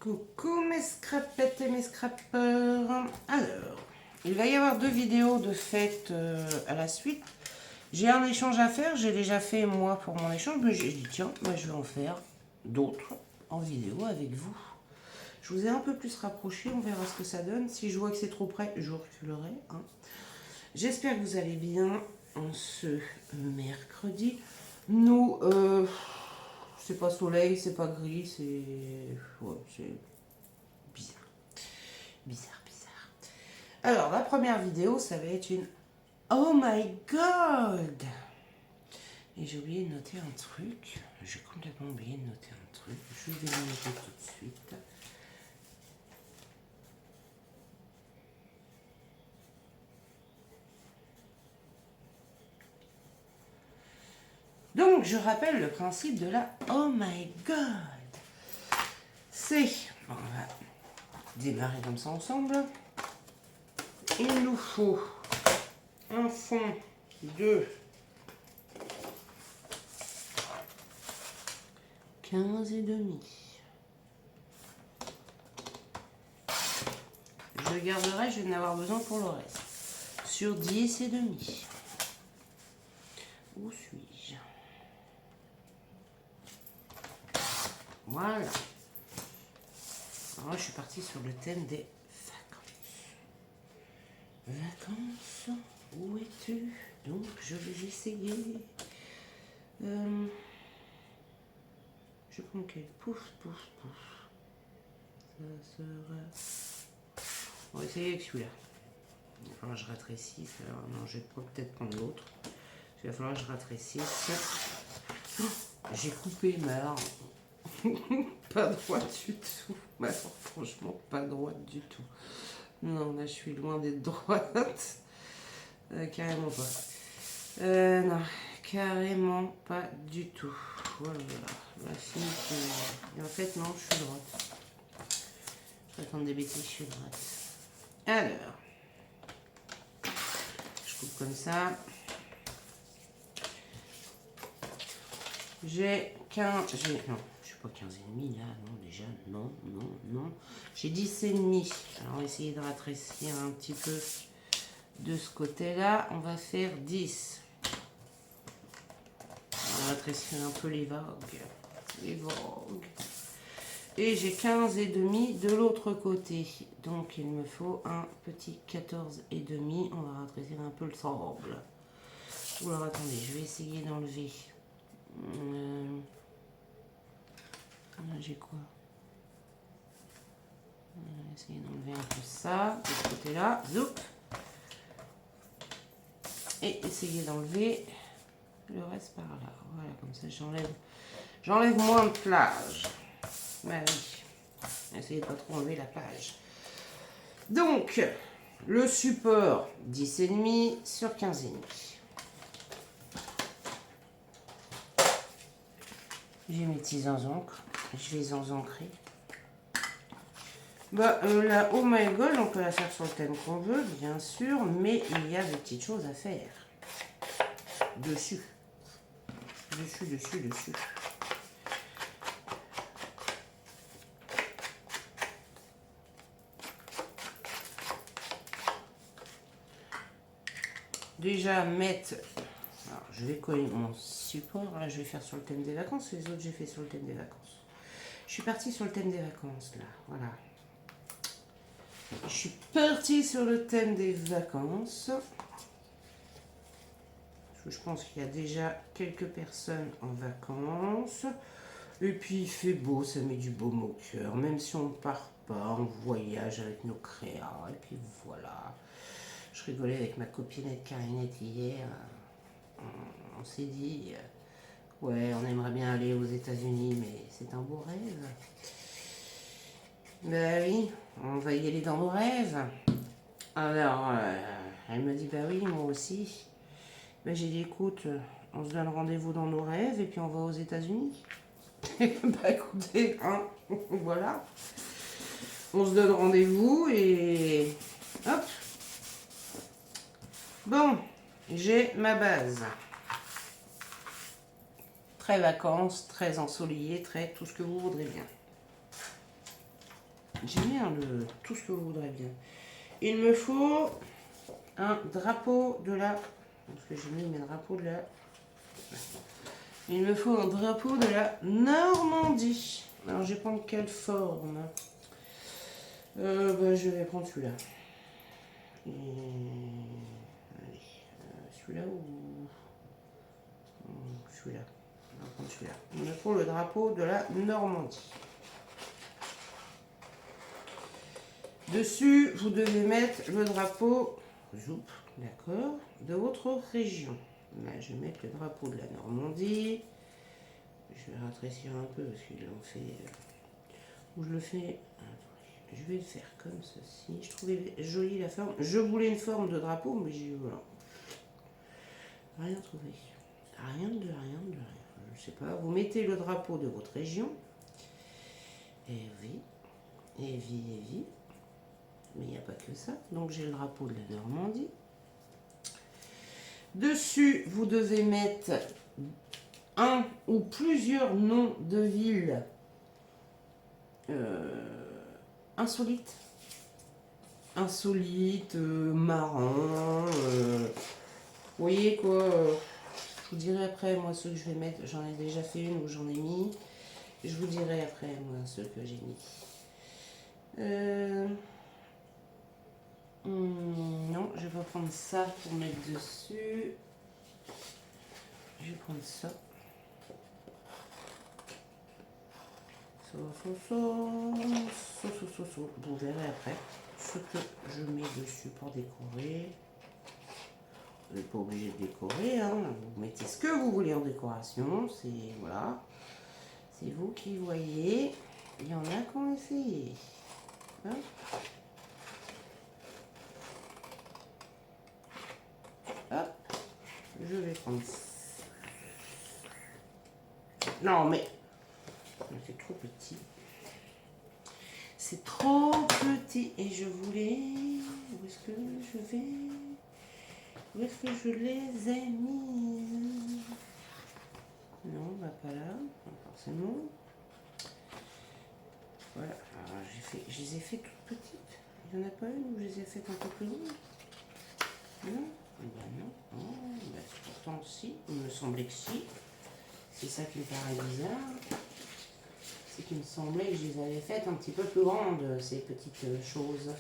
Coucou mes scrapettes et mes scrappeurs. Alors, il va y avoir 2 vidéos de fête à la suite. J'ai un échange à faire, j'ai déjà fait moi pour mon échange, mais j'ai dit tiens, moi je vais en faire d'autres en vidéo avec vous. Je vous ai un peu plus rapproché, on verra ce que ça donne. Si je vois que c'est trop près, je reculerai. Hein. J'espère que vous allez bien en ce mercredi. Nous, c'est pas soleil, c'est pas gris, c'est... Ouais, c'est bizarre. Bizarre. Alors, la première vidéo, ça va être une Oh my God! Et j'ai oublié de noter un truc. J'ai complètement oublié de noter un truc. Je vais le noter tout de suite. Donc, je rappelle le principe de la Oh my God. C'est, on va démarrer comme ça ensemble. Il nous faut un fond de 15 et demi. Je garderai, je vais en avoir besoin pour le reste. Sur 10 et demi. Où suis-je? Voilà. Alors, je suis partie sur le thème des vacances. Vacances, où es-tu? Donc, je vais essayer. Je prends quel? Pouf. Ça sera... On va essayer avec celui-là. Il va falloir que je rétrécisse. Alors, non, je vais peut-être prendre l'autre. Il va falloir que je rétrécisse. Oh, j'ai coupé, mais alors... pas droite du tout. Mais alors, franchement, pas droite du tout. Non, là, je suis loin d'être droite. Carrément pas. Non, carrément pas du tout. Voilà. Ma fille qui... Et en fait, non, je suis droite. Je raconte des bêtises, je suis droite. Alors, je coupe comme ça. J'ai 15... Non, je suis pas 15 et demi là, non, déjà, non. J'ai 10 et demi. Alors, on va essayer de rétrécir un petit peu de ce côté-là. On va faire 10. On va rétrécir un peu les vagues. Et j'ai 15 et demi de l'autre côté. Donc, il me faut un petit 14 et demi. On va rétrécir un peu le sable. Alors, attendez, je vais essayer d'enlever... j'ai quoi? On va essayer d'enlever un peu ça de ce côté là, zoup, et essayer d'enlever le reste par là. Voilà, comme ça j'enlève moins de plage. Bah oui, essayez de pas trop enlever la plage. Donc le support 10,5 sur 15,5. J'ai mes petits enzancres, je vais enzancrer. Bah, la Oh my God, on peut la faire sur le thème qu'on veut, bien sûr, mais il y a des petites choses à faire. Dessus. Déjà, mettre... Alors, je vais coller mon support. Là, je vais faire sur le thème des vacances. Les autres, j'ai fait sur le thème des vacances. Je suis partie sur le thème des vacances, là. Voilà. Je suis partie sur le thème des vacances. Je pense qu'il y a déjà quelques personnes en vacances. Et puis il fait beau, ça met du baume au cœur. Même si on ne part pas, on voyage avec nos créas. Et puis voilà. Je rigolais avec ma copinette Carinette hier. On s'est dit, ouais, on aimerait bien aller aux États-Unis, mais c'est un beau rêve. Ben oui, on va y aller dans nos rêves. Alors, elle me dit, bah oui, moi aussi. Ben j'ai dit, écoute, on se donne rendez-vous dans nos rêves et puis on va aux États-Unis. Bah écoutez, hein, voilà. On se donne rendez-vous et hop. Bon, j'ai ma base. Très vacances, très ensoleillé, très tout ce que vous voudrez bien. J'aime bien le tout ce que vous voudrez bien. Il me faut un drapeau de la... Parce que j'ai mis mes drapeaux de la... Il me faut un drapeau de la Normandie. Alors, je vais prendre quelle forme? Je vais prendre celui-là. Celui-là ou... Celui-là. On va prendre celui-là. Il me faut le drapeau de la Normandie. Dessus, vous devez mettre le drapeau, d'accord, de votre région. Là, je vais mettre le drapeau de la Normandie. Je vais rétrécir un peu parce qu'ils l'ont fait. Où je le fais. Je vais le faire comme ceci. Je trouvais jolie la forme. Je voulais une forme de drapeau, mais j'ai voilà. Rien trouvé. Rien de rien. Je sais pas. Vous mettez le drapeau de votre région. Et oui. Et oui. Mais il n'y a pas que ça. Donc j'ai le drapeau de la Normandie. Dessus, vous devez mettre un ou plusieurs noms de villes insolites. Insolites, marrants. Vous voyez quoi je vous dirai après, moi, ceux que je vais mettre. J'en ai déjà fait une où j'en ai mis. Je vous dirai après, moi, ceux que j'ai mis. Non, je vais pas prendre ça pour mettre dessus. Je vais prendre ça. Vous verrez après ce que je mets dessus pour décorer. Vous n'êtes pas obligé de décorer, hein. Vous mettez ce que vous voulez en décoration. C'est voilà. C'est vous qui voyez. Il y en a qui ont essayé. Hein? Hop, je vais prendre ça. Non, mais c'est trop petit. C'est trop petit. Et je voulais... Où est-ce que je vais... Où est-ce que je les ai mis? Non, bah pas là, forcément. Voilà, alors je les ai fait toutes petites. Il n'y en a pas une où je les ai faites un peu plus grandes? Non? Ben non. Oh, ben pourtant si, il me semblait que si. C'est ça qui me paraît bizarre. C'est qu'il me semblait que je les avais faites un petit peu plus grandes, ces petites choses.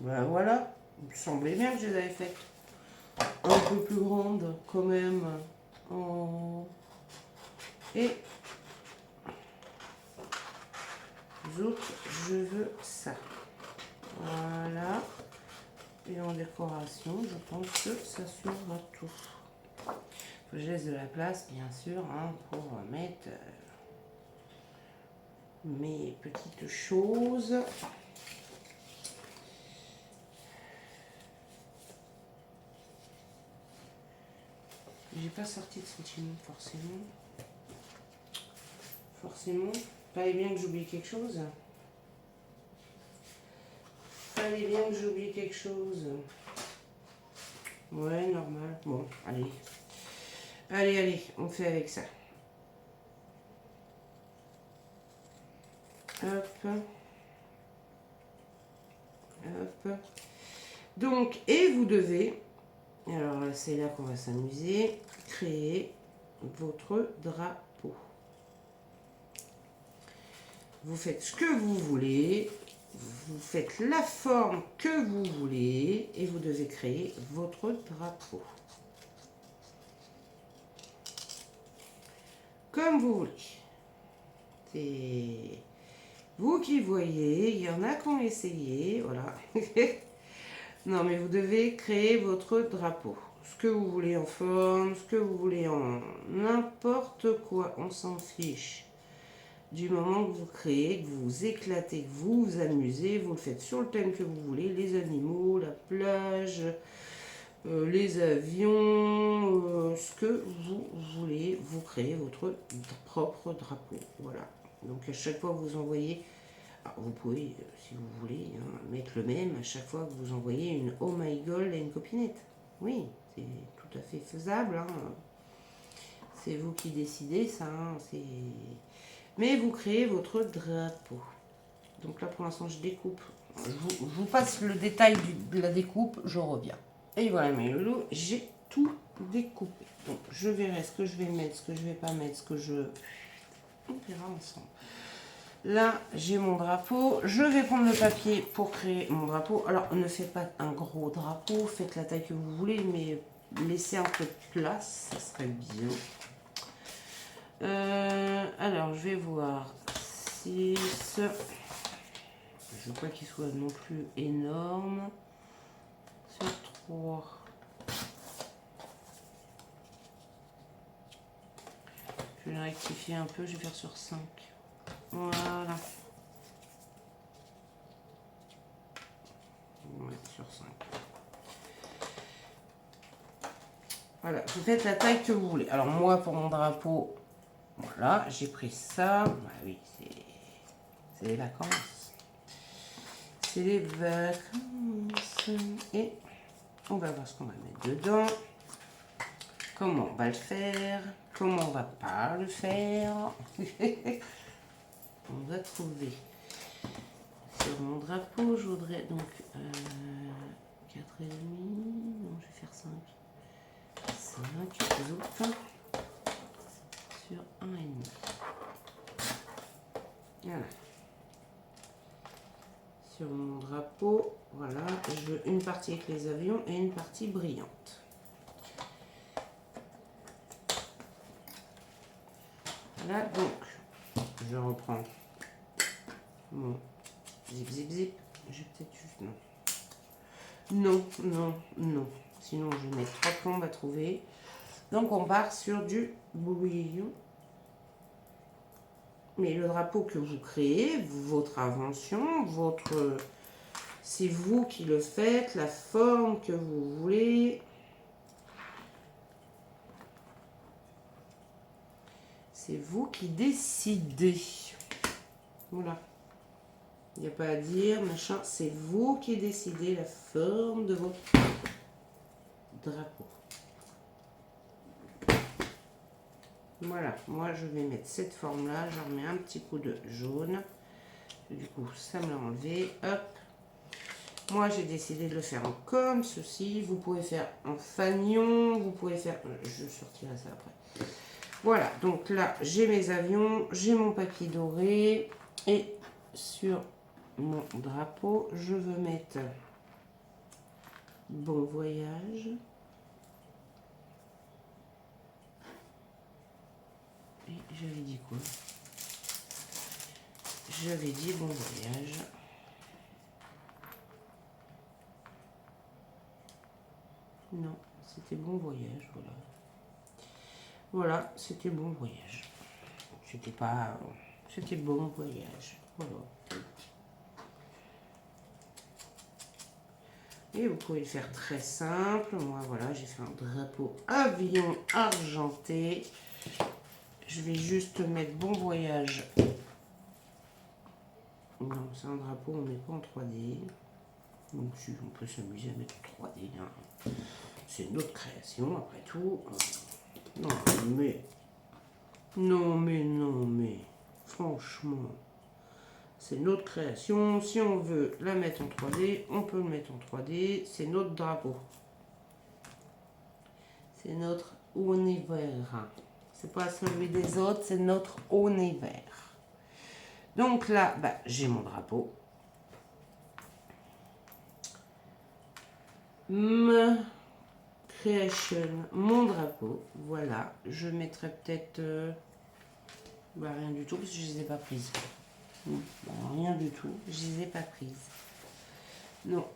Ben voilà, il me semblait bien que je les avais faites un peu plus grandes quand même. Et les autres, je veux ça. Voilà. Et en décoration, je pense que ça sera tout. Faut que je laisse de la place, bien sûr, hein, pour mettre mes petites choses. J'ai pas sorti de sentiment, forcément. Fallait bien que j'oublie quelque chose. Ouais, normal. Bon, allez. Allez, on fait avec ça. Hop. Donc, et vous devez, alors c'est là qu'on va s'amuser, créer votre drapeau. Vous faites ce que vous voulez, vous faites la forme que vous voulez et vous devez créer votre drapeau. Comme vous voulez. C'est vous qui voyez, il y en a qui ont essayé, voilà. Non, mais vous devez créer votre drapeau. Ce que vous voulez en forme, ce que vous voulez en n'importe quoi, on s'en fiche. Du moment que vous créez, que vous vous éclatez, que vous vous amusez, vous le faites sur le thème que vous voulez, les animaux, la plage, les avions, ce que vous voulez. Vous créez votre propre drapeau. Voilà. Donc à chaque fois que vous envoyez, alors vous pouvez, si vous voulez, hein, mettre le même à chaque fois que vous envoyez une Oh My Gold à une copinette. Oui, c'est tout à fait faisable. Hein. C'est vous qui décidez ça. Hein, mais vous créez votre drapeau. Donc là pour l'instant je découpe. Je vous passe le détail de la découpe, je reviens. Et voilà mes loulous, j'ai tout découpé. Donc je verrai ce que je vais mettre, ce que je vais pas mettre, ce que je... On verra ensemble. Là j'ai mon drapeau. Je vais prendre le papier pour créer mon drapeau. Alors ne faites pas un gros drapeau, faites la taille que vous voulez, mais laissez un peu de place, ça serait bien. Alors je vais voir 6. Je veux pas qu'il soit non plus énorme. Sur 3. Je vais le rectifier un peu, je vais faire sur 5. Voilà. On va mettre sur 5. Voilà, vous faites la taille que vous voulez. Alors moi, pour mon drapeau, voilà, j'ai pris ça. Bah oui, c'est les vacances. C'est les vacances. Et on va voir ce qu'on va mettre dedans. Comment on va le faire. Comment on va pas le faire. On va trouver. Sur mon drapeau, je voudrais donc 4,5. Non, je vais faire 5. 5 zoup. Sur 1,5. Voilà. Sur mon drapeau, voilà, je veux une partie avec les avions et une partie brillante. Voilà, donc, je reprends mon zip, zip, zip. J'ai peut-être juste non. Non, non, non. Sinon, je vais mettre 3 plombs à trouver. Donc, on part sur du bouillon. Mais le drapeau que vous créez, votre invention, votre... C'est vous qui le faites, la forme que vous voulez. C'est vous qui décidez. Voilà. Il n'y a pas à dire, machin. C'est vous qui décidez la forme de votre drapeau. Voilà. Moi, je vais mettre cette forme-là. Je remets un petit coup de jaune. Du coup, ça me l'a enlevé. Hop. Moi, j'ai décidé de le faire comme ceci. Vous pouvez faire en fanion. Vous pouvez faire... Je sortirai ça après. Voilà. Donc là, j'ai mes avions. J'ai mon papier doré. Et sur mon drapeau, je veux mettre bon voyage. Et j'avais dit quoi? J'avais dit bon voyage. Non, c'était bon voyage, voilà. Voilà, c'était bon voyage. C'était pas... C'était bon voyage, voilà. Et vous pouvez le faire très simple. Moi, voilà, j'ai fait un drapeau avion argenté. Je vais juste mettre bon voyage. Non, c'est un drapeau, on n'est pas en 3D. Donc, on peut s'amuser à mettre en 3D. Hein. C'est notre création, après tout. Non, mais... Non, mais... Franchement... C'est notre création. Si on veut la mettre en 3D, on peut le mettre en 3D. C'est notre drapeau. C'est notre univers. C'est pas celui des autres, c'est notre univers. Donc là, bah, j'ai mon drapeau. Ma creation, mon drapeau. Voilà. Je mettrai peut-être... bah, rien du tout parce que je ne les ai pas prises. Rien du tout, je les ai pas prises. Non,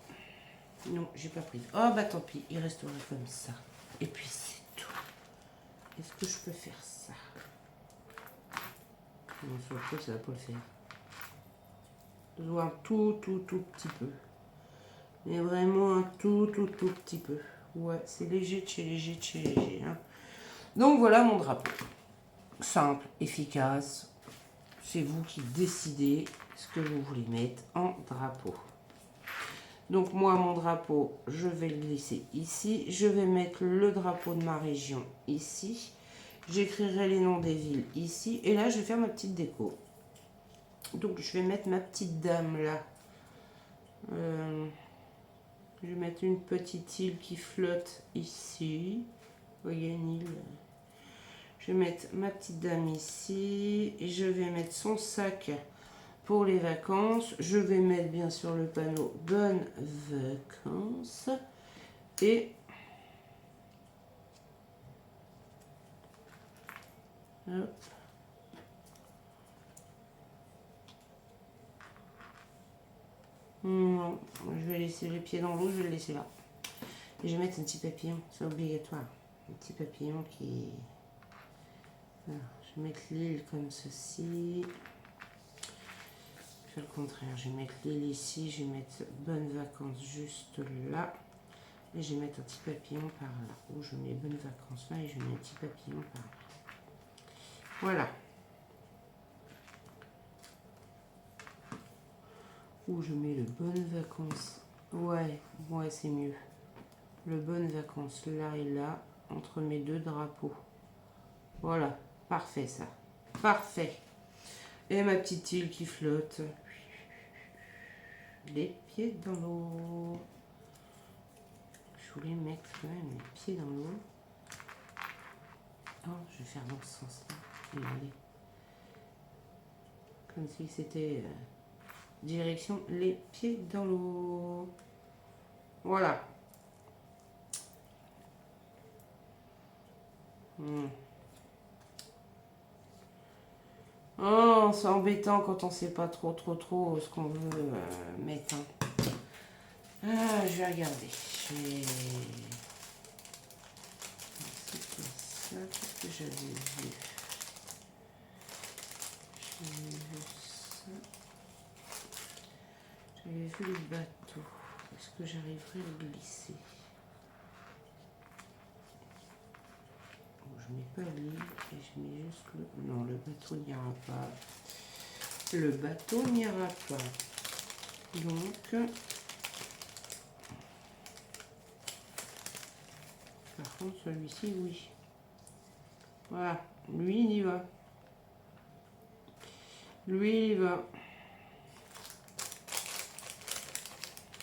non, j'ai pas prise. Oh bah tant pis, il restera comme ça. Et puis c'est tout. Est-ce que je peux faire ça? Non, sur le coup, ça va pas le faire. Je vois un tout petit peu. Mais vraiment un tout petit peu. Ouais, c'est léger de chez léger de chez léger. Hein. Donc voilà mon drapeau. Simple, efficace. C'est vous qui décidez ce que vous voulez mettre en drapeau. Donc moi, mon drapeau, je vais le glisser ici. Je vais mettre le drapeau de ma région ici. J'écrirai les noms des villes ici. Et là, je vais faire ma petite déco. Donc je vais mettre ma petite dame là. Je vais mettre une petite île qui flotte ici. Vous voyez une île. Je vais mettre ma petite dame ici. Et je vais mettre son sac pour les vacances. Je vais mettre bien sûr le panneau bonnes vacances. Et hop. Non, je vais laisser les pieds dans l'eau, je vais le laisser là. Et je vais mettre un petit papillon, c'est obligatoire. Un petit papillon qui... Alors, je vais mettre l'île comme ceci. Je fais le contraire, je vais mettre l'île ici, je vais mettre bonnes vacances juste là. Et je vais mettre un petit papillon par là. Ou je mets bonnes vacances là et je mets un petit papillon par là. Voilà. Ou je mets le bonnes vacances. Ouais, c'est mieux. Le bonnes vacances là et là, entre mes deux drapeaux. Voilà, parfait ça. Parfait. Et ma petite île qui flotte. Les pieds dans l'eau. Je voulais mettre quand même les pieds dans l'eau. Oh, je vais faire dans ce sens-là. Regardez. Comme si c'était direction les pieds dans l'eau. Voilà. Oh, c'est embêtant quand on sait pas trop ce qu'on veut mettre. Hein. Ah, je vais regarder. C'était ça, qu'est-ce que j'avais vu? J'avais vu ça. J'avais vu le bateau. Est-ce que j'arriverai à le glisser? Je mets pas l'île et je mets juste le... Non, le bateau n'ira pas. Le bateau n'ira pas. Donc... Par contre, celui-ci, oui. Voilà. Lui, il y va. Lui, il va.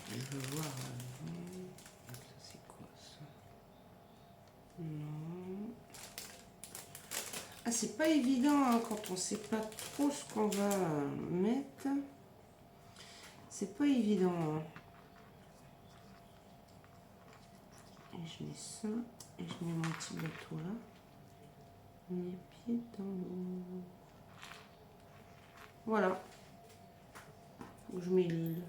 Je veux voir... Ça, c'est quoi, ça? Non... Ah, c'est pas évident hein, quand on sait pas trop ce qu'on va mettre. C'est pas évident. Hein. Et je mets ça. Et je mets mon petit bateau là. Les pieds dans l'eau. Voilà. Je mets l'île.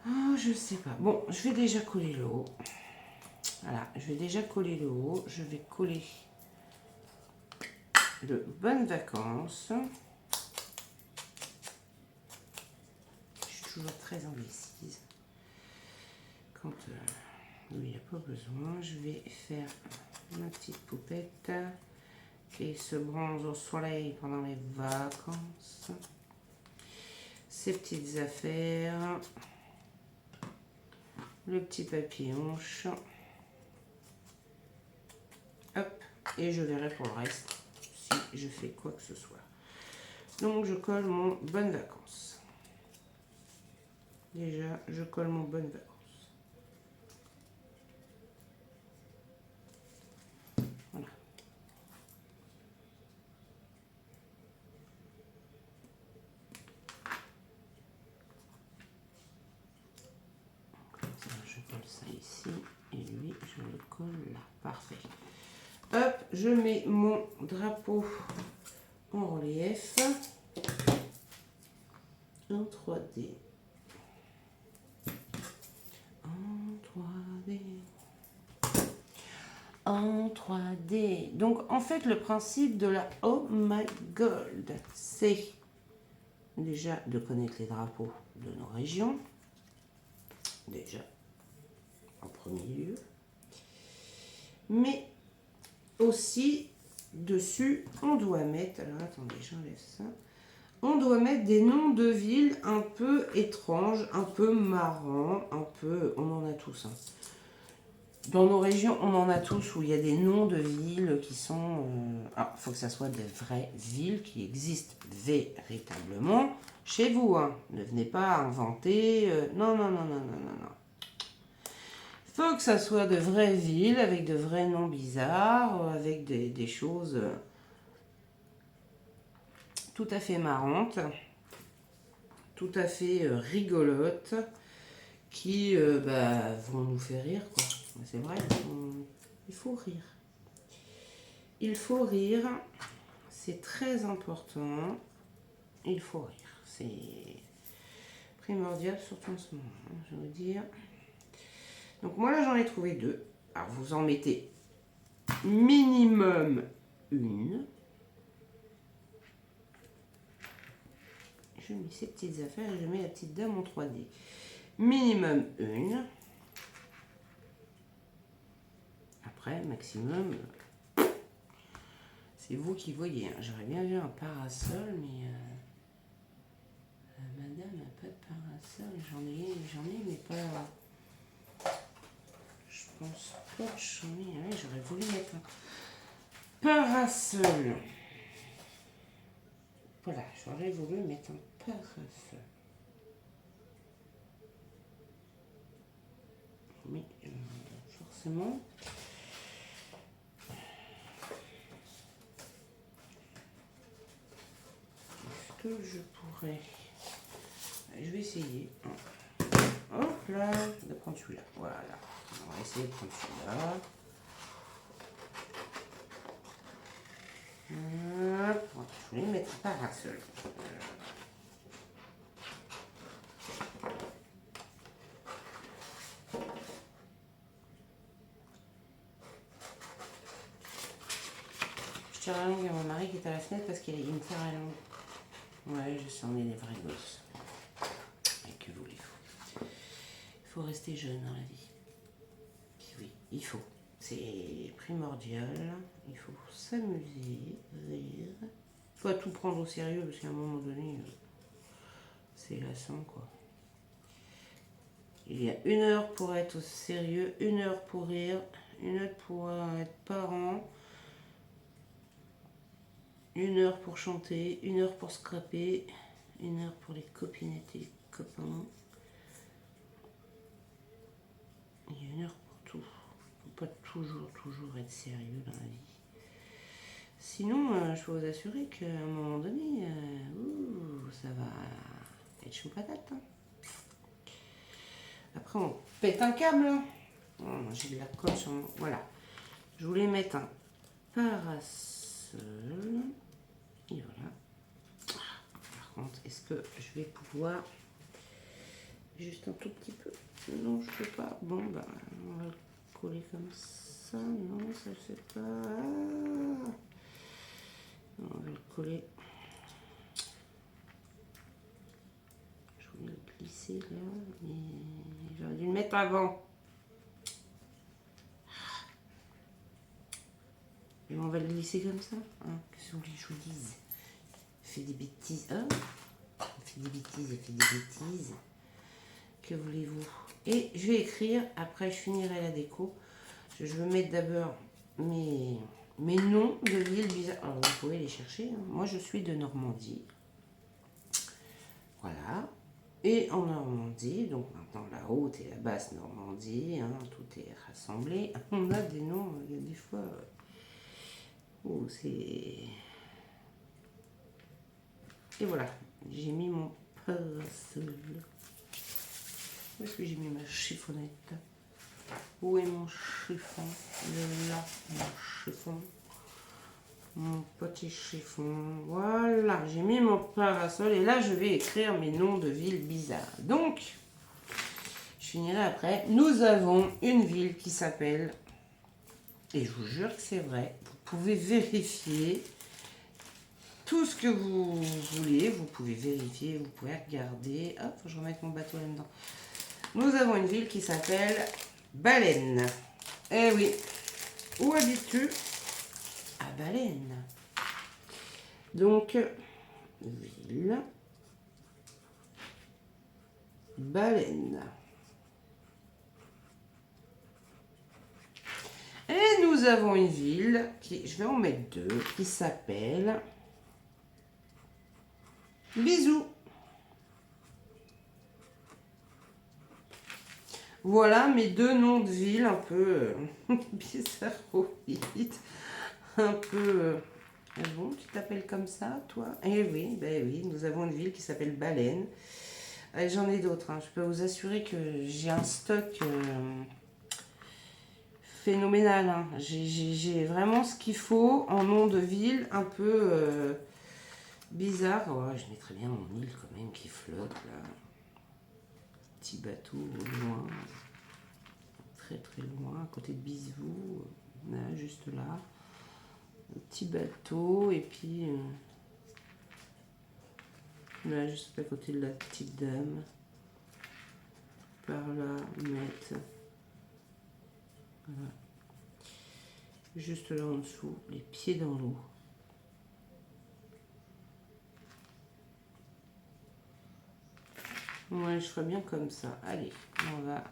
Oh, je sais pas. Bon, je vais déjà coller le haut. Voilà, je vais déjà coller le haut. Je vais coller le bonnes vacances. Je suis toujours très indécise. Quand lui, il n'y a pas besoin. Je vais faire ma petite poupette qui se bronze au soleil pendant les vacances. Ces petites affaires. Le petit papillon. Hop. Et je verrai pour le reste si je fais quoi que ce soit. Donc, je colle mon bonnes vacances. Déjà, je colle mon bonnes vacances. Voilà. Comme ça, je colle ça ici. Et lui, je le colle là. Parfait. Hop, je mets mon drapeau en relief. En 3D. En 3D. En 3D. Donc, en fait, le principe de la Oh My Gold, c'est déjà de connaître les drapeaux de nos régions, déjà, en premier lieu. Mais aussi, dessus, on doit mettre, alors attendez, j'enlève ça. On doit mettre des noms de villes un peu étranges, un peu marrants, un peu... On en a tous. Hein. Dans nos régions, on en a tous où il y a des noms de villes qui sont... Ah, il faut que ça soit des vraies villes qui existent véritablement chez vous. Hein. Ne venez pas inventer... Non, non, non, non, non, non, non. Il faut que ça soit de vraies villes avec de vrais noms bizarres, avec des choses... tout à fait marrante, tout à fait rigolote, qui vont nous faire rire, quoi. C'est vrai, il faut rire. Il faut rire, c'est très important, il faut rire. C'est primordial, surtout en ce moment, hein, je veux dire. Donc moi là, j'en ai trouvé 2. Alors vous en mettez minimum une. Je mets ces petites affaires et je mets la petite dame en 3D. Minimum une. Après, maximum, c'est vous qui voyez. Hein. J'aurais bien vu un parasol, mais madame n'a pas de parasol. J'en ai, mais pas... Je pense pas que j'en ai. Ouais, j'aurais voulu mettre un parasol. Voilà, j'aurais voulu mettre un parasol. Mais forcément... Est-ce que je pourrais... Je vais essayer. Hop là, de prendre celui-là. Voilà. On va essayer de prendre celui-là. Je vais mettre un parasol. Je tire la langue à mon mari qui est à la fenêtre parce qu'il me tire la langue. Ouais, je sens, on est des vrais gosses. Et que voulez-vous? Il faut rester jeune dans la vie. Oui, il faut. C'est primordial. Il faut s'amuser, rire. Il faut tout prendre au sérieux parce qu'à un moment donné, c'est lassant, quoi. Il y a 1 heure pour être au sérieux, 1 heure pour rire, 1 heure pour être parent, 1 heure pour chanter, 1 heure pour scraper, 1 heure pour les copinettes et les copains. Il y a 1 heure pour tout. Il ne faut pas toujours être sérieux dans la vie. Sinon, je peux vous assurer qu'à un moment donné, ça va être chaud patate. Hein. Après, on pète un câble. Hein. Oh, j'ai de la colle sur mon... Voilà. Je voulais mettre un parasol. Et voilà. Par contre, est-ce que je vais pouvoir... Juste un tout petit peu. Non, je peux pas. Bon, bah, on va le coller comme ça. Non, ça ne fait pas. Ah, on va le coller. Je voulais le glisser là, mais j'aurais dû le mettre avant. Et on va le glisser comme ça. Hein, qu'est-ce que vous voulez que je vous dise? Fait des bêtises. Oh, fait des bêtises et fait des bêtises. Que voulez-vous? Et je vais écrire, après je finirai la déco. Je veux mettre d'abord mes noms de villes bizarres. Alors vous pouvez les chercher. Hein. Moi je suis de Normandie. Voilà. Et en Normandie, donc maintenant la haute et la basse Normandie, hein, tout est rassemblé. On a des noms, il y a des fois où c'est... Et voilà, j'ai mis mon parasol. Où est-ce que j'ai mis ma chiffonnette? Où est mon chiffon? Là, mon chiffon. Mon petit chiffon. Voilà, j'ai mis mon parasol et là je vais écrire mes noms de villes bizarres. Donc, je finirai après. Nous avons une ville qui s'appelle, et je vous jure que c'est vrai, vous pouvez vérifier, tout ce que vous voulez. Vous pouvez vérifier, vous pouvez regarder. Hop, faut que je remette mon bateau là-dedans. Nous avons une ville qui s'appelle Baleine. Eh oui, où habites-tu? À Baleine. Donc, ville Baleine. Et nous avons une ville, qui, je vais en mettre deux, qui s'appelle Bisous. Voilà mes deux noms de ville un peu bizarroïdes. Un peu... Ah bon, tu t'appelles comme ça, toi? Eh oui, ben oui, nous avons une ville qui s'appelle Baleine. J'en ai d'autres, hein. Je peux vous assurer que j'ai un stock phénoménal. Hein. J'ai vraiment ce qu'il faut en nom de ville un peu bizarre. Oh, je mettrais bien mon île quand même qui flotte là. Petit bateau au loin, très très loin, à côté de Bisous, là, juste là. Un petit bateau et puis là juste à côté de la petite dame. Par là, mettre voilà. Juste là en dessous, les pieds dans l'eau. Ouais, je ferai bien comme ça. Allez, on va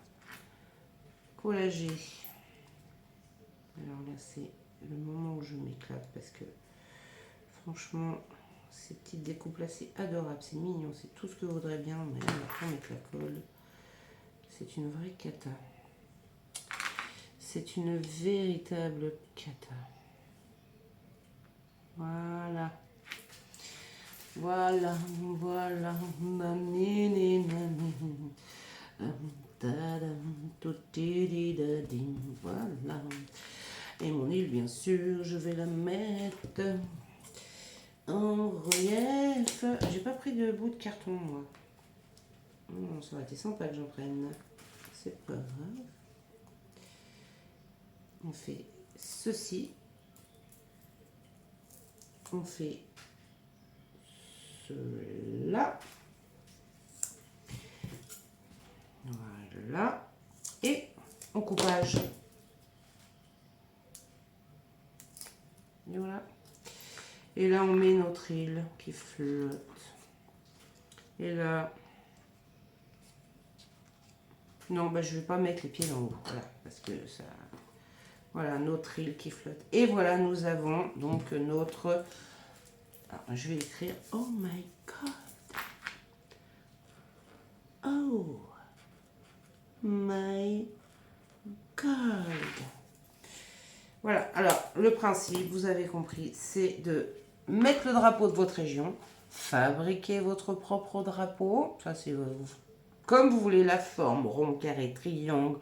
collager. Alors là, c'est le moment où je m'éclate parce que franchement, ces petites découpes là, c'est adorable, c'est mignon, c'est tout ce que je voudrais bien, mais on va pas mettre la colle. C'est une vraie cata. C'est une véritable cata. Voilà. Voilà, voilà, nanini, nanini. Voilà. Et mon île, bien sûr, je vais la mettre en relief. J'ai pas pris de bout de carton, moi. Oh, ça aurait été sympa que j'en prenne. C'est pas grave. On fait ceci. On fait cela. Voilà. Et en coupage. Et voilà. Et là, on met notre île qui flotte. Et là... Non, bah, je vais pas mettre les pieds dans l'eau. Voilà, parce que ça... Voilà, notre île qui flotte. Et voilà, nous avons donc notre... Alors, je vais écrire « Oh my God ». Oh my God. Voilà, alors le principe, vous avez compris, c'est de mettre le drapeau de votre région, fabriquer votre propre drapeau, ça c'est comme vous voulez la forme, rond, carré, triangle,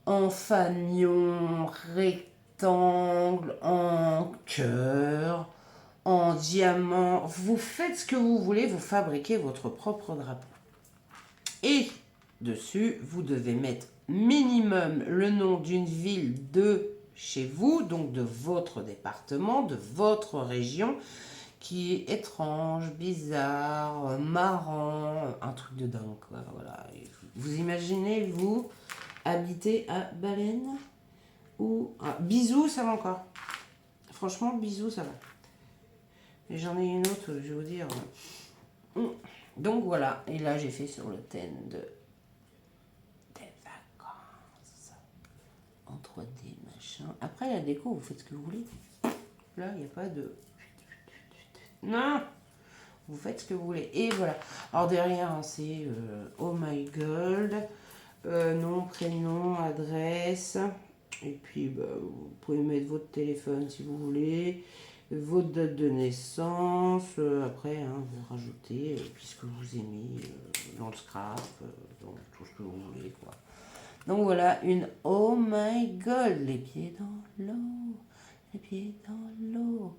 en fanion, rectangle, en cœur, en diamant, vous faites ce que vous voulez, vous fabriquez votre propre drapeau. Et dessus, vous devez mettre minimum le nom d'une ville de chez vous, donc de votre département, de votre région, qui est étrange, bizarre, marrant, un truc de dingue, quoi. Voilà. Vous imaginez, vous, habiter à Baleine ou à Bisous, ça va encore. Franchement, Bisous, ça va. Et j'en ai une autre, je vais vous dire. Donc voilà, et là j'ai fait sur le thème des vacances en 3D machin. Après la déco, vous faites ce que vous voulez. Là, il n'y a pas de... Non, vous faites ce que vous voulez. Et voilà. Alors derrière, hein, c'est Oh my God, nom, prénom, adresse. Et puis, bah, vous pouvez mettre votre téléphone si vous voulez. Votre date de naissance, après hein, vous rajoutez puisque vous aimez dans le scrap, dans tout ce que vous voulez quoi. Donc voilà une Oh my God, les pieds dans l'eau, les pieds dans l'eau,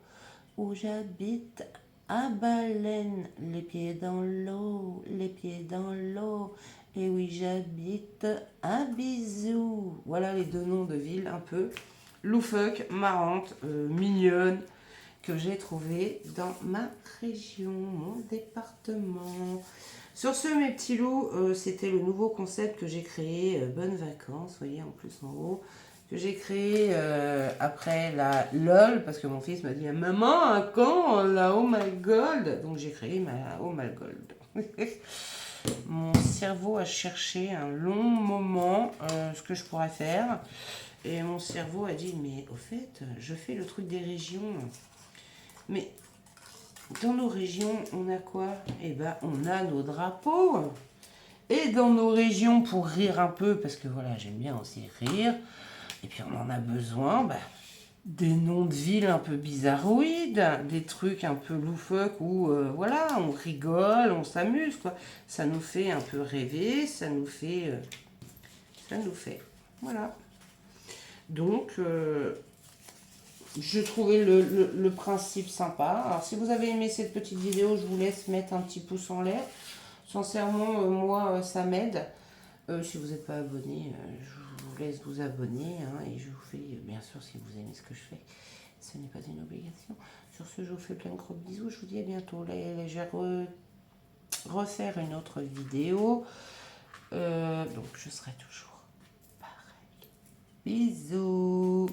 où j'habite à Baleine, les pieds dans l'eau, les pieds dans l'eau, et oui j'habite à Bisous. Voilà les deux noms de villes un peu loufoques, marrantes, mignonnes. que j'ai trouvé dans ma région, mon département. Sur ce, mes petits loups, c'était le nouveau concept que j'ai créé, bonnes vacances, vous voyez en plus en haut, que j'ai créé après la LOL, parce que mon fils m'a dit maman, quand la Oh My Gold, donc j'ai créé ma Oh My Gold. Mon cerveau a cherché un long moment ce que je pourrais faire, et mon cerveau a dit mais au fait, je fais le truc des régions, mais dans nos régions, on a quoi? Eh ben, on a nos drapeaux. Et dans nos régions, pour rire un peu, parce que voilà, j'aime bien aussi rire, et puis on en a besoin, bah, des noms de villes un peu bizarroïdes, des trucs un peu loufoques où, voilà, on rigole, on s'amuse, quoi. Ça nous fait un peu rêver, ça nous fait... Voilà. Donc, je trouvais le principe sympa. Alors, si vous avez aimé cette petite vidéo, je vous laisse mettre un petit pouce en l'air. Sincèrement, moi, ça m'aide. Si vous n'êtes pas abonné, je vous laisse vous abonner. Hein, et je vous fais, bien sûr, si vous aimez ce que je fais, ce n'est pas une obligation. Sur ce, je vous fais plein de gros bisous. Je vous dis à bientôt. Là, je vais refaire une autre vidéo. Donc, je serai toujours pareil. Bisous.